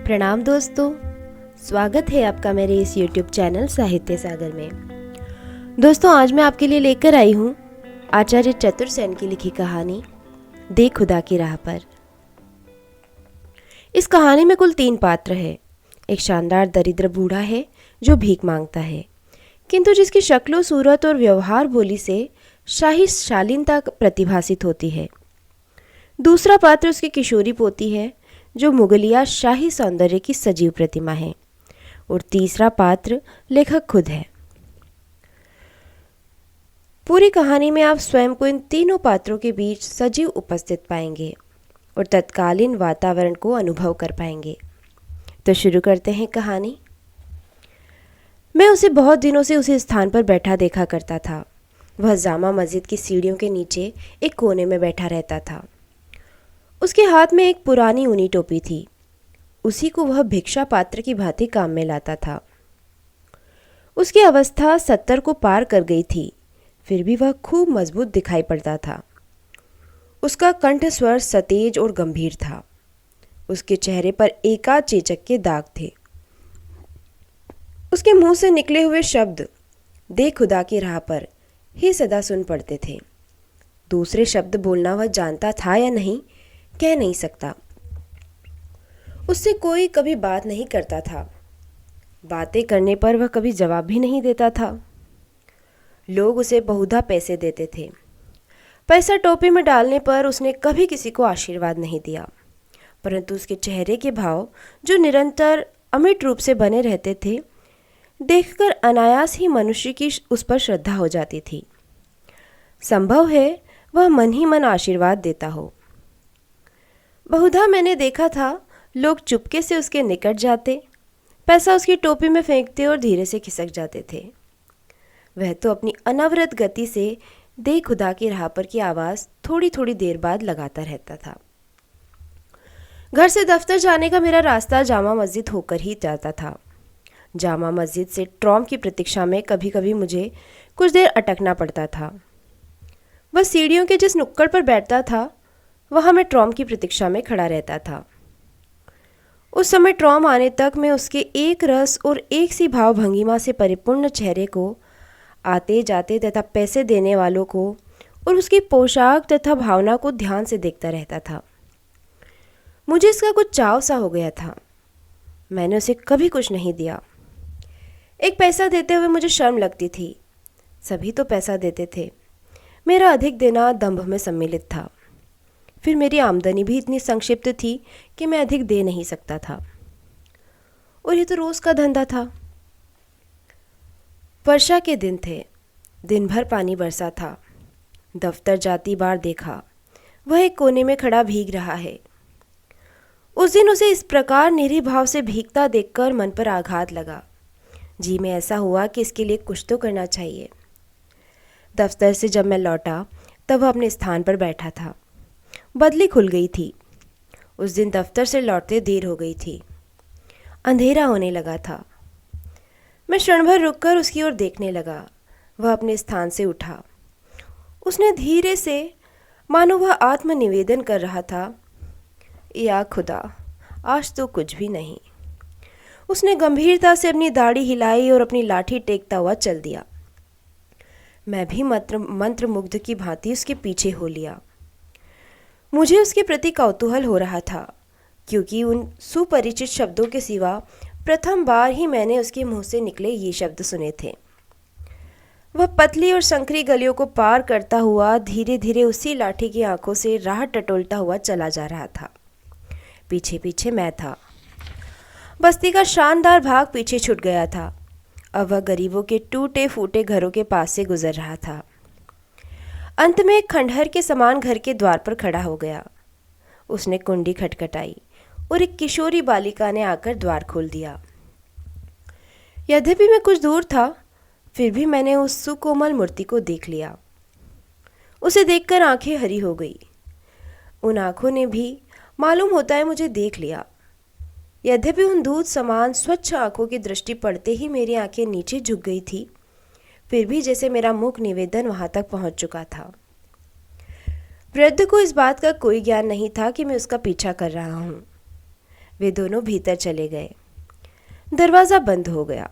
प्रणाम दोस्तों, स्वागत है आपका मेरे इस YouTube चैनल साहित्य सागर में। दोस्तों, आज मैं आपके लिए लेकर आई हूँ आचार्य चतुर सेन की लिखी कहानी दे खुदा की राह पर। इस कहानी में कुल 3 पात्र हैं। एक शानदार दरिद्र बूढ़ा है जो भीख मांगता है, किंतु जिसकी शक्लो सूरत और व्यवहार बोली से शाही शालीनता प्रतिभासित होती है। दूसरा पात्र उसकी किशोरी पोती है जो मुगलिया शाही सौंदर्य की सजीव प्रतिमा है, और तीसरा पात्र लेखक खुद है। पूरी कहानी में आप स्वयं को इन तीनों पात्रों के बीच सजीव उपस्थित पाएंगे और तत्कालीन वातावरण को अनुभव कर पाएंगे। तो शुरू करते हैं कहानी। मैं उसे बहुत दिनों से उसी स्थान पर बैठा देखा करता था। वह जामा मस्जिद की सीढ़ियों के नीचे एक कोने में बैठा रहता था। उसके हाथ में एक पुरानी ऊनी टोपी थी। उसी को वह भिक्षा पात्र की भांति काम में लाता था। उसकी अवस्था 70 को पार कर गई थी, फिर भी वह खूब मजबूत दिखाई पड़ता था। उसका कंठ स्वर सतेज और गंभीर था। उसके चेहरे पर एकाध चेचक के दाग थे। उसके मुंह से निकले हुए शब्द दे खुदा की राह पर ही सदा सुन पड़ते थे। दूसरे शब्द बोलना वह जानता था या नहीं, कह नहीं सकता। उससे कोई कभी बात नहीं करता था। बातें करने पर वह कभी जवाब भी नहीं देता था। लोग उसे बहुधा पैसे देते थे। पैसा टोपी में डालने पर उसने कभी किसी को आशीर्वाद नहीं दिया, परंतु उसके चेहरे के भाव जो निरंतर अमिट रूप से बने रहते थे, देखकर अनायास ही मनुष्य की उस पर श्रद्धा हो जाती थी। संभव है वह मन ही मन आशीर्वाद देता हो। बहुधा मैंने देखा था लोग चुपके से उसके निकट जाते, पैसा उसकी टोपी में फेंकते और धीरे से खिसक जाते थे। वह तो अपनी अनवरत गति से दे खुदा की राह पर की आवाज़ थोड़ी थोड़ी देर बाद लगाता रहता था। घर से दफ्तर जाने का मेरा रास्ता जामा मस्जिद होकर ही जाता था। जामा मस्जिद से ट्रॉम की प्रतीक्षा में कभी कभी मुझे कुछ देर अटकना पड़ता था। वह सीढ़ियों के जिस नुक्कड़ पर बैठता था, वहाँ मैं ट्रॉम की प्रतीक्षा में खड़ा रहता था। उस समय ट्रॉम आने तक मैं उसके एक रस और एक सी भाव भंगिमा से परिपूर्ण चेहरे को, आते जाते तथा पैसे देने वालों को और उसकी पोशाक तथा भावना को ध्यान से देखता रहता था। मुझे इसका कुछ चाव सा हो गया था। मैंने उसे कभी कुछ नहीं दिया। एक पैसा देते हुए मुझे शर्म लगती थी। सभी तो पैसा देते थे। मेरा अधिक देना दंभ में सम्मिलित था। फिर मेरी आमदनी भी इतनी संक्षिप्त थी कि मैं अधिक दे नहीं सकता था, और ये तो रोज़ का धंधा था। वर्षा के दिन थे। दिन भर पानी बरसा था। दफ्तर जाती बार देखा, वह एक कोने में खड़ा भीग रहा है। उस दिन उसे इस प्रकार निरीह भाव से भीगता देखकर मन पर आघात लगा। जी में ऐसा हुआ कि इसके लिए कुछ तो करना चाहिए। दफ्तर से जब मैं लौटा तब वह अपने स्थान पर बैठा था। बदली खुल गई थी। उस दिन दफ्तर से लौटते देर हो गई थी। अंधेरा होने लगा था। मैं क्षण भर रुककर उसकी ओर देखने लगा। वह अपने स्थान से उठा। उसने धीरे से, मानो वह आत्मनिवेदन कर रहा था, या खुदा, आज तो कुछ भी नहीं। उसने गंभीरता से अपनी दाढ़ी हिलाई और अपनी लाठी टेकता हुआ चल दिया। मैं भी मंत्रमुग्ध की भांति उसके पीछे हो लिया। मुझे उसके प्रति कौतूहल हो रहा था, क्योंकि उन सुपरिचित शब्दों के सिवा प्रथम बार ही मैंने उसके मुंह से निकले ये शब्द सुने थे। वह पतली और संकरी गलियों को पार करता हुआ धीरे धीरे उसी लाठी की आंखों से राह टटोलता हुआ चला जा रहा था। पीछे पीछे मैं था। बस्ती का शानदार भाग पीछे छूट गया था। अब वह गरीबों के टूटे फूटे घरों के पास से गुजर रहा था। अंत में एक खंडहर के समान घर के द्वार पर खड़ा हो गया। उसने कुंडी खटखटाई और एक किशोरी बालिका ने आकर द्वार खोल दिया। यद्यपि मैं कुछ दूर था, फिर भी मैंने उस सुकोमल मूर्ति को देख लिया। उसे देखकर आंखें हरी हो गई। उन आंखों ने भी, मालूम होता है, मुझे देख लिया। यद्यपि उन दूध समान स्वच्छ आंखों की दृष्टि पड़ते ही मेरी आंखें नीचे झुक गई थी, फिर भी जैसे मेरा मुख निवेदन वहां तक पहुंच चुका था। वृद्ध को इस बात का कोई ज्ञान नहीं था कि मैं उसका पीछा कर रहा हूँ। वे दोनों भीतर चले गए। दरवाज़ा बंद हो गया।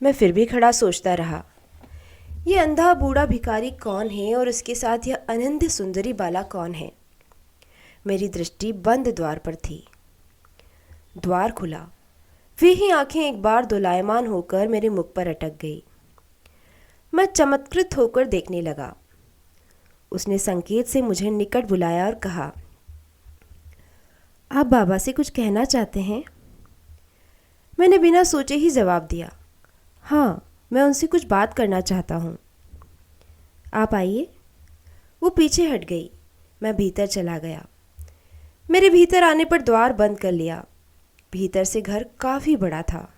मैं फिर भी खड़ा सोचता रहा, ये अंधा बूढ़ा भिखारी कौन है और उसके साथ यह अनंत सुंदरी बाला कौन है। मेरी दृष्टि बंद द्वार पर थी। द्वार खुला। वे ही आंखें एक बार दोलायमान होकर मेरे मुख पर अटक गई। मैं चमत्कृत होकर देखने लगा। उसने संकेत से मुझे निकट बुलाया और कहा, आप बाबा से कुछ कहना चाहते हैं? मैंने बिना सोचे ही जवाब दिया, हाँ, मैं उनसे कुछ बात करना चाहता हूँ। आप आइए। वो पीछे हट गई। मैं भीतर चला गया। मेरे भीतर आने पर द्वार बंद कर लिया। भीतर से घर काफ़ी बड़ा था।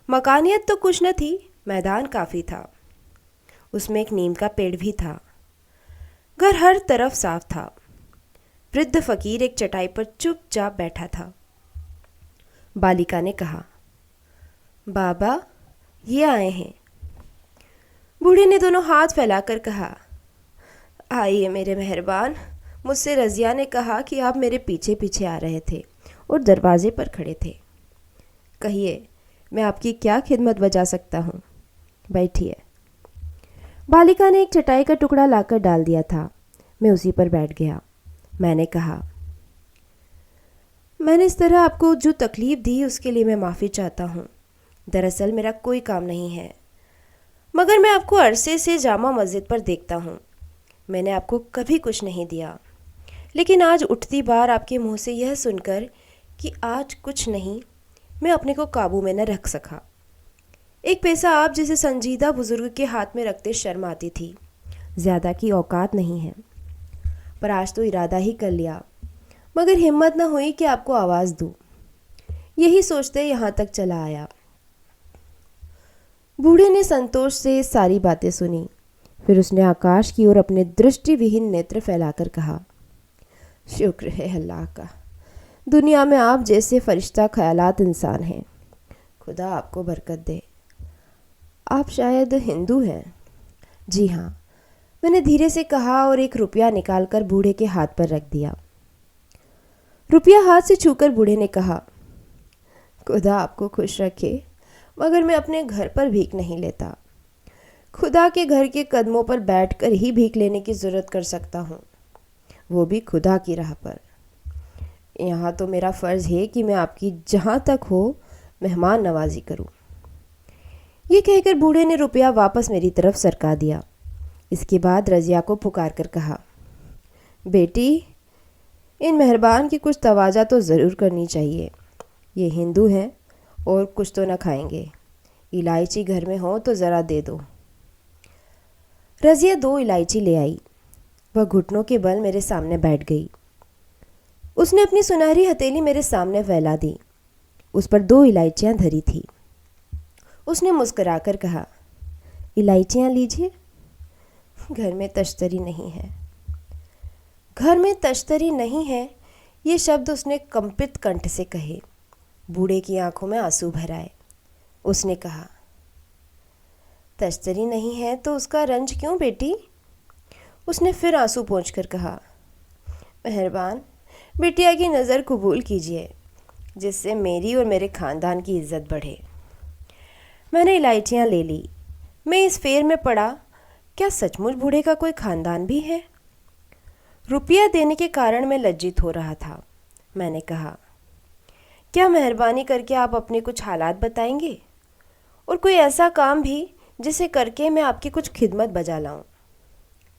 मकानियत तो कुछ न थी, मैदान काफ़ी था। उसमें एक नीम का पेड़ भी था। घर हर तरफ साफ था। वृद्ध फकीर एक चटाई पर चुपचाप बैठा था। बालिका ने कहा, बाबा, ये आए हैं। बूढ़े ने दोनों हाथ फैलाकर कहा, आइए मेरे मेहरबान। मुझसे रज़िया ने कहा कि आप मेरे पीछे पीछे आ रहे थे और दरवाजे पर खड़े थे। कहिए, मैं आपकी क्या खिदमत बजा सकता हूँ? बैठिए। बालिका ने एक चटाई का टुकड़ा लाकर डाल दिया था। मैं उसी पर बैठ गया। मैंने कहा, मैंने इस तरह आपको जो तकलीफ़ दी उसके लिए मैं माफ़ी चाहता हूँ। दरअसल मेरा कोई काम नहीं है, मगर मैं आपको अरसे से जामा मस्जिद पर देखता हूँ। मैंने आपको कभी कुछ नहीं दिया, लेकिन आज उठती बार आपके मुंह से यह सुनकर कि आज कुछ नहीं, मैं अपने को काबू में न रख सका। एक पैसा आप जैसे संजीदा बुजुर्ग के हाथ में रखते शर्म आती थी। ज़्यादा की औकात नहीं है, पर आज तो इरादा ही कर लिया, मगर हिम्मत न हुई कि आपको आवाज़ दूँ। यही सोचते यहाँ तक चला आया। बूढ़े ने संतोष से सारी बातें सुनी। फिर उसने आकाश की ओर अपने दृष्टिविहीन नेत्र फैलाकर कहा, शुक्र है अल्लाह का, दुनिया में आप जैसे फरिश्ता ख्यालात इंसान हैं। खुदा आपको बरकत दे। आप शायद हिंदू हैं? जी हाँ, मैंने धीरे से कहा और 1 रुपया निकालकर बूढ़े के हाथ पर रख दिया। रुपया हाथ से छूकर बूढ़े ने कहा, खुदा आपको खुश रखे, मगर मैं अपने घर पर भीख नहीं लेता। खुदा के घर के कदमों पर बैठकर ही भीख लेने की ज़रूरत कर सकता हूँ, वो भी खुदा की राह पर। यहाँ तो मेरा फ़र्ज़ है कि मैं आपकी जहाँ तक हो मेहमान नवाजी करूँ। ये कहकर बूढ़े ने रुपया वापस मेरी तरफ सरका दिया। इसके बाद रज़िया को पुकार कर कहा, बेटी, इन मेहरबान की कुछ तवाज़ा तो ज़रूर करनी चाहिए। ये हिंदू हैं और कुछ तो न खाएंगे। इलायची घर में हो तो ज़रा दे दो। रज़िया 2 इलायची ले आई। वह घुटनों के बल मेरे सामने बैठ गई। उसने अपनी सुनहरी हथेली मेरे सामने फैला दी। उस पर 2 इलायचियाँ धरी थी। उसने मुस्कुराकर कहा, इलायचियाँ लीजिए। घर में तश्तरी नहीं है। घर में तश्तरी नहीं है, ये शब्द उसने कंपित कंठ से कहे। बूढ़े की आंखों में आंसू भर आए। उसने कहा, तश्तरी नहीं है तो उसका रंज क्यों बेटी? उसने फिर आंसू पोंछकर कहा, मेहरबान, बिटिया की नज़र कबूल कीजिए, जिससे मेरी और मेरे ख़ानदान की इज्जत बढ़े। मैंने इलायचियाँ ले ली। मैं इस फेर में पड़ा, क्या सचमुच बूढ़े का कोई ख़ानदान भी है? रुपया देने के कारण मैं लज्जित हो रहा था। मैंने कहा, क्या मेहरबानी करके आप अपने कुछ हालात बताएंगे, और कोई ऐसा काम भी जिसे करके मैं आपकी कुछ खिदमत बजा लाऊं।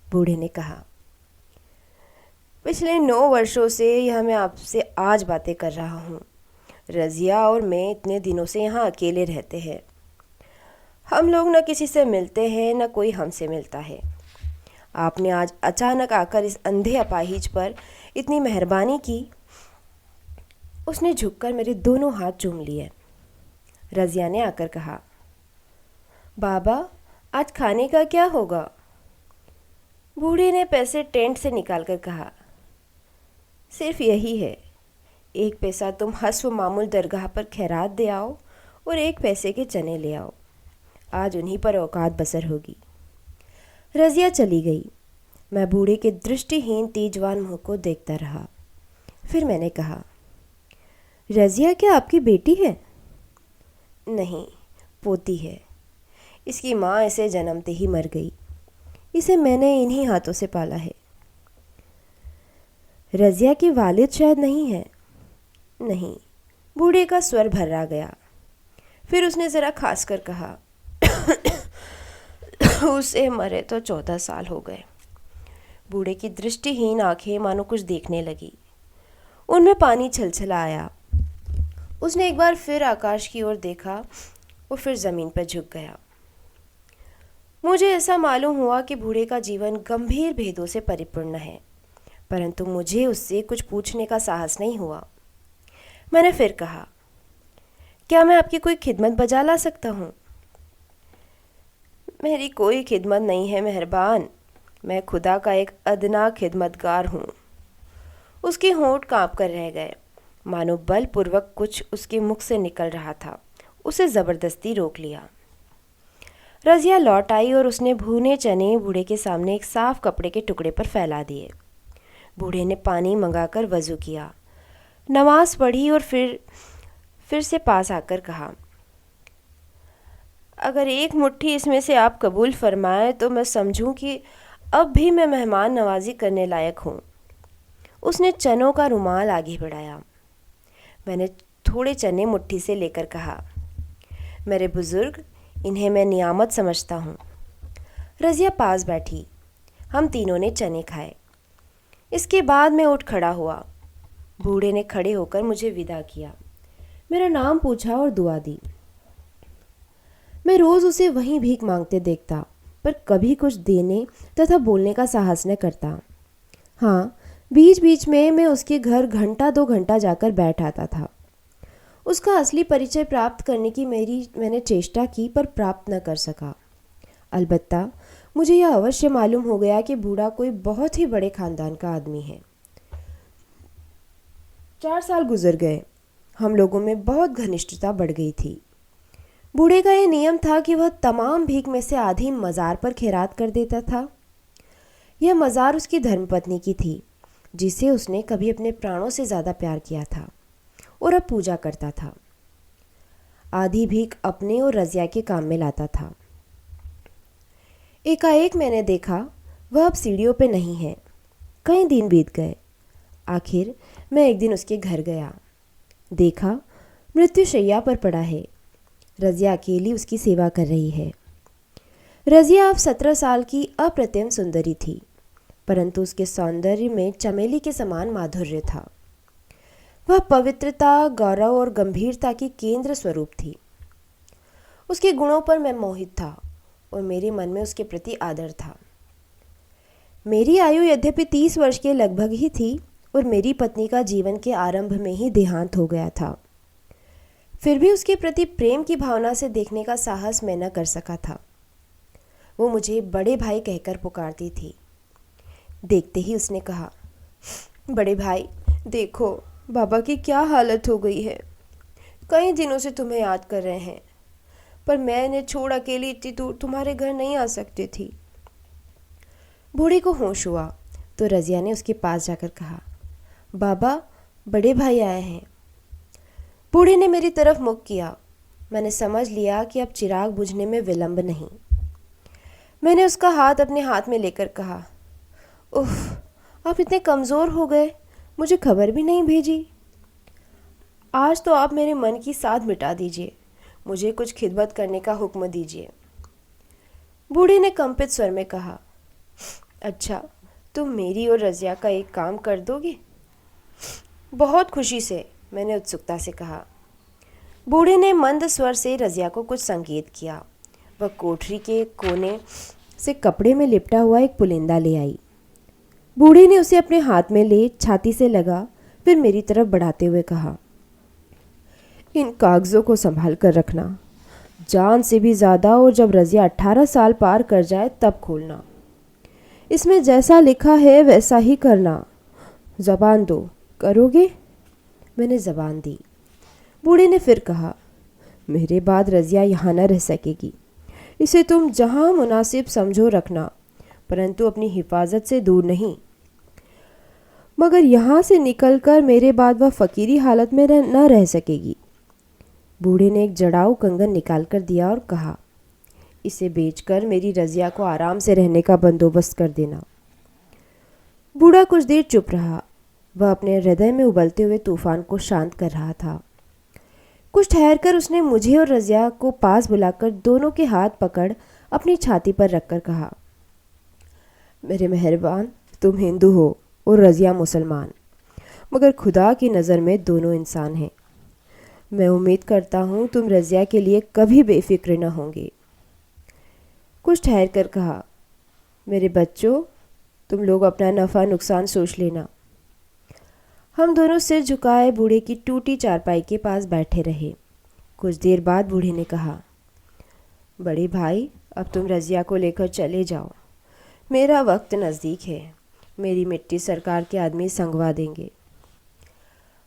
बूढ़े ने कहा, पिछले 9 वर्षों से यह मैं आपसे आज बातें कर रहा हूँ। रज़िया और मैं इतने दिनों से यहाँ अकेले रहते हैं। हम लोग न किसी से मिलते हैं, न कोई हमसे मिलता है। आपने आज अचानक आकर इस अंधे अपाहिज पर इतनी मेहरबानी की। उसने झुककर मेरे दोनों हाथ चूम लिए। रज़िया ने आकर कहा, बाबा, आज खाने का क्या होगा? बूढ़े ने पैसे टेंट से निकालकर कहा, सिर्फ यही है। 1 पैसा तुम हस्व मामूल दरगाह पर खैरात दे आओ और 1 पैसे के चने ले आओ। आज उन्हीं पर औकात बसर होगी। रज़िया चली गई। मैं बूढ़े के दृष्टिहीन तेजवान मुँह को देखता रहा। फिर मैंने कहा, रज़िया क्या आपकी बेटी है? नहीं, पोती है। इसकी माँ इसे जन्मते ही मर गई। इसे मैंने इन्हीं हाथों से पाला है। रज़िया के वालिद शायद नहीं है? नहीं। बूढ़े का स्वर भर्रा गया। फिर उसने ज़रा खास कर कहा, उसे मरे तो 14 साल हो गए। बूढ़े की दृष्टिहीन आंखें मानो कुछ देखने लगी। उनमें पानी छलछला आया। उसने एक बार फिर आकाश की ओर देखा और फिर ज़मीन पर झुक गया। मुझे ऐसा मालूम हुआ कि बूढ़े का जीवन गंभीर भेदों से परिपूर्ण है, परंतु मुझे उससे कुछ पूछने का साहस नहीं हुआ। मैंने फिर कहा, क्या मैं आपकी कोई खिदमत बजा ला सकता हूँ? मेरी कोई खिदमत नहीं है मेहरबान, मैं खुदा का एक अदना खिदमतगार हूँ। उसके होंठ काँप कर रह गए, मानो बलपूर्वक कुछ उसके मुख से निकल रहा था। उसे ज़बरदस्ती रोक लिया। रज़िया लौट आई और उसने भुने चने बूढ़े के सामने एक साफ कपड़े के टुकड़े पर फैला दिए। बूढ़े ने पानी मंगाकर वज़ू किया, नमाज पढ़ी और फिर से पास आकर कहा, अगर एक मुट्ठी इसमें से आप कबूल फरमाएं तो मैं समझूं कि अब भी मैं मेहमान नवाजी करने लायक हूँ। उसने चनों का रुमाल आगे बढ़ाया। मैंने थोड़े चने मुट्ठी से लेकर कहा, मेरे बुज़ुर्ग, इन्हें मैं नियामत समझता हूँ। रज़िया पास बैठी। हम तीनों ने चने खाए। इसके बाद मैं उठ खड़ा हुआ। बूढ़े ने खड़े होकर मुझे विदा किया, मेरा नाम पूछा और दुआ दी। मैं रोज़ उसे वहीं भीख मांगते देखता, पर कभी कुछ देने तथा बोलने का साहस न करता। हाँ, बीच बीच में मैं उसके घर घंटा 2 घंटा जाकर बैठ आता था। उसका असली परिचय प्राप्त करने की मैंने चेष्टा की, पर प्राप्त न कर सका। अलबत्ता मुझे यह अवश्य मालूम हो गया कि बूढ़ा कोई बहुत ही बड़े खानदान का आदमी है। 4 साल गुजर गए। हम लोगों में बहुत घनिष्ठता बढ़ गई थी। बूढ़े का यह नियम था कि वह तमाम भीख में से आधी मज़ार पर खैरात कर देता था। यह मज़ार उसकी धर्मपत्नी की थी, जिसे उसने कभी अपने प्राणों से ज़्यादा प्यार किया था और अब पूजा करता था। आधी भीख अपने और रज़िया के काम में लाता था। एकाएक मैंने देखा वह अब सीढ़ियों पे नहीं है। कई दिन बीत गए। आखिर मैं एक दिन उसके घर गया। देखा मृत्युशैया पर पड़ा है। रज़िया अकेली उसकी सेवा कर रही है। रज़िया अब 17 साल की अप्रतिम सुंदरी थी, परंतु उसके सौंदर्य में चमेली के समान माधुर्य था। वह पवित्रता, गौरव और गंभीरता की केंद्र स्वरूप थी। उसके गुणों पर मैं मोहित था और मेरे मन में उसके प्रति आदर था। मेरी आयु यद्यपि 30 वर्ष के लगभग ही थी और मेरी पत्नी का जीवन के आरंभ में ही देहांत हो गया था। फिर भी उसके प्रति प्रेम की भावना से देखने का साहस मैं न कर सका था। वो मुझे बड़े भाई कहकर पुकारती थी। देखते ही उसने कहा, बड़े भाई, देखो बाबा की क्या हालत हो गई है। कई दिनों से तुम्हें याद कर रहे हैं, पर मैं इन्हें छोड़ अकेली इतनी दूर तुम्हारे घर नहीं आ सकती थी। बूढ़े को होश हुआ तो रज़िया ने उसके पास जाकर कहा, बाबा, बड़े भाई आए हैं। बूढ़े ने मेरी तरफ मुख किया। मैंने समझ लिया कि अब चिराग बुझने में विलंब नहीं। मैंने उसका हाथ अपने हाथ में लेकर कहा, उफ, आप इतने कमज़ोर हो गए, मुझे खबर भी नहीं भेजी। आज तो आप मेरे मन की साध मिटा दीजिए, मुझे कुछ खिदमत करने का हुक्म दीजिए। बूढ़े ने कंपित स्वर में कहा, अच्छा, तुम मेरी और रज़िया का एक काम कर दोगे? बहुत खुशी से, मैंने उत्सुकता से कहा। बूढ़े ने मंद स्वर से रज़िया को कुछ संकेत किया। वह कोठरी के कोने से कपड़े में लिपटा हुआ एक पुलिंदा ले आई। बूढ़े ने उसे अपने हाथ में ले छाती से लगा, फिर मेरी तरफ बढ़ाते हुए कहा, इन कागज़ों को संभाल कर रखना, जान से भी ज़्यादा, और जब रज़िया 18 साल पार कर जाए तब खोलना। इसमें जैसा लिखा है वैसा ही करना। ज़बान दो, करोगे? मैंने ज़बान दी। बूढ़े ने फिर कहा, मेरे बाद रज़िया यहाँ न रह सकेगी। इसे तुम जहाँ मुनासिब समझो रखना, परंतु अपनी हिफाजत से दूर नहीं। मगर यहाँ से निकलकर मेरे बाद वह फ़कीरी हालत में न रह सकेगी। बूढ़े ने एक जड़ाऊ कंगन निकाल कर दिया और कहा, इसे बेचकर मेरी रज़िया को आराम से रहने का बंदोबस्त कर देना। बूढ़ा कुछ देर चुप रहा। वह अपने हृदय में उबलते हुए तूफान को शांत कर रहा था। कुछ ठहरकर उसने मुझे और रज़िया को पास बुलाकर दोनों के हाथ पकड़ अपनी छाती पर रखकर कहा, मेरे मेहरबान, तुम हिंदू हो और रज़िया मुसलमान, मगर खुदा की नज़र में दोनों इंसान हैं। मैं उम्मीद करता हूँ तुम रज़िया के लिए कभी बेफिक्र न होंगे। कुछ ठहर कर कहा, मेरे बच्चों, तुम लोग अपना नफ़ा नुकसान सोच लेना। हम दोनों सिर झुकाए बूढ़े की टूटी चारपाई के पास बैठे रहे। कुछ देर बाद बूढ़े ने कहा, बड़े भाई, अब तुम रज़िया को लेकर चले जाओ। मेरा वक्त नज़दीक है। मेरी मिट्टी सरकार के आदमी संगवा देंगे।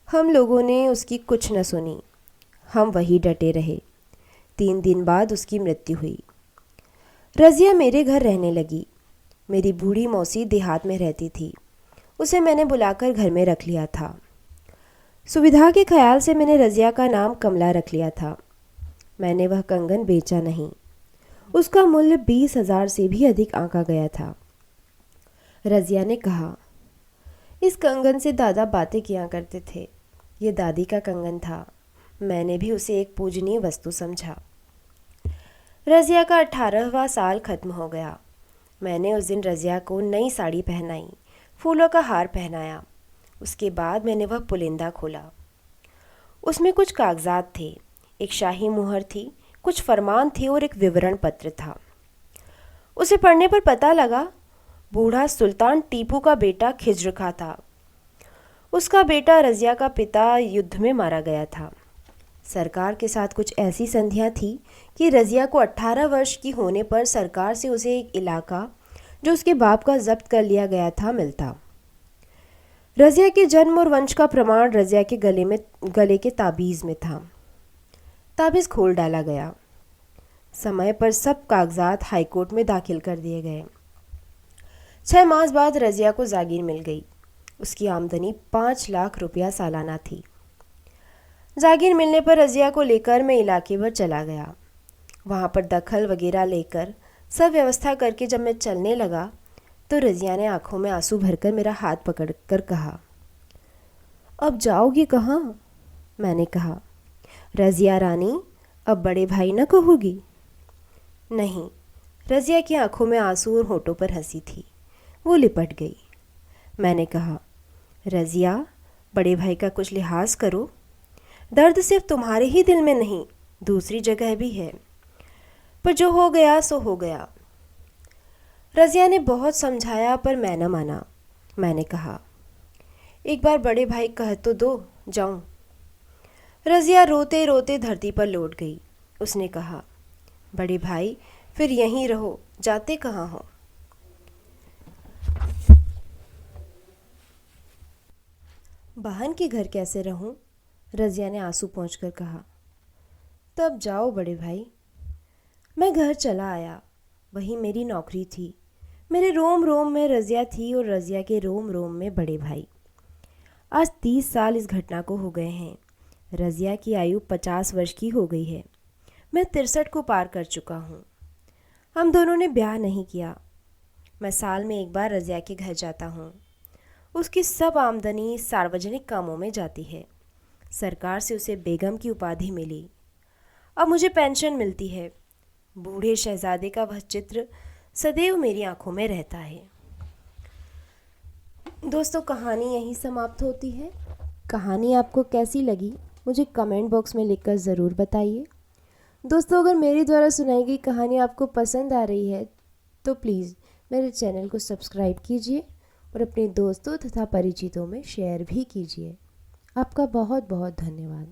हम लोगों ने उसकी कुछ न सुनी। हम वही डटे रहे। 3 दिन बाद उसकी मृत्यु हुई। रज़िया मेरे घर रहने लगी। मेरी बूढ़ी मौसी देहात में रहती थी। उसे मैंने बुलाकर घर में रख लिया था। सुविधा के ख्याल से मैंने रज़िया का नाम कमला रख लिया था। मैंने वह कंगन बेचा नहीं। उसका मूल्य 20,000 से भी अधिक आंका गया था। रज़िया ने कहा, इस कंगन से दादा बातें किया करते थे। ये दादी का कंगन था। मैंने भी उसे एक पूजनीय वस्तु समझा। रज़िया का 18वां साल खत्म हो गया। मैंने उस दिन रज़िया को नई साड़ी पहनाई, फूलों का हार पहनाया। उसके बाद मैंने वह पुलिंदा खोला। उसमें कुछ कागजात थे। एक शाही मुहर थी, कुछ फरमान थे और एक विवरण पत्र था। उसे पढ़ने पर पता लगा बूढ़ा सुल्तान टीपू का बेटा खिज्र खां था। उसका बेटा रज़िया का पिता युद्ध में मारा गया था। सरकार के साथ कुछ ऐसी संधियां थी कि रज़िया को 18 वर्ष की होने पर सरकार से उसे एक इलाका जो उसके बाप का जब्त कर लिया गया था मिलता। रज़िया के जन्म और वंश का प्रमाण रज़िया के गले के ताबीज़ में था। ताबीज़ खोल डाला गया। समय पर सब कागजात हाईकोर्ट में दाखिल कर दिए गए। 6 मास बाद रज़िया को जागीर मिल गई। उसकी आमदनी 5 लाख रुपया सालाना थी। जागीर मिलने पर रज़िया को लेकर मैं इलाके भर चला गया। वहाँ पर दखल वगैरह लेकर सब व्यवस्था करके जब मैं चलने लगा तो रज़िया ने आंखों में आंसू भरकर मेरा हाथ पकड़कर कहा, अब जाओगी कहाँ? मैंने कहा, रज़िया रानी, अब बड़े भाई न कहोगी? नहीं। रज़िया की आंखों में आंसू और होठों पर हंसी थी। वो लिपट गई। मैंने कहा, रज़िया, बड़े भाई का कुछ लिहाज करो। दर्द सिर्फ तुम्हारे ही दिल में नहीं, दूसरी जगह भी है। पर जो हो गया सो हो गया। रज़िया ने बहुत समझाया पर मैं न माना। मैंने कहा, एक बार बड़े भाई कह तो दो, जाऊं। रज़िया रोते रोते धरती पर लौट गई। उसने कहा, बड़े भाई, फिर यहीं रहो, जाते कहाँ हो? बहन के घर कैसे रहूं? रज़िया ने आंसू पोंछकर कहा। तब जाओ बड़े भाई। मैं घर चला आया। वही मेरी नौकरी थी। मेरे रोम रोम में रज़िया थी और रज़िया के रोम रोम में बड़े भाई। आज 30 साल इस घटना को हो गए हैं। रज़िया की आयु 50 वर्ष की हो गई है। मैं 63 को पार कर चुका हूँ। हम दोनों ने ब्याह नहीं किया। मैं साल में एक बार रज़िया के घर जाता हूँ। उसकी सब आमदनी सार्वजनिक कामों में जाती है। सरकार से उसे बेगम की उपाधि मिली। अब मुझे पेंशन मिलती है। बूढ़े शहजादे का वह चित्र सदैव मेरी आंखों में रहता है। दोस्तों, कहानी यहीं समाप्त होती है। कहानी आपको कैसी लगी मुझे कमेंट बॉक्स में लिखकर ज़रूर बताइए। दोस्तों, अगर मेरे द्वारा सुनाई गई कहानी आपको पसंद आ रही है तो प्लीज़ मेरे चैनल को सब्सक्राइब कीजिए और अपने दोस्तों तथा परिचितों में शेयर भी कीजिए। आपका बहुत बहुत धन्यवाद।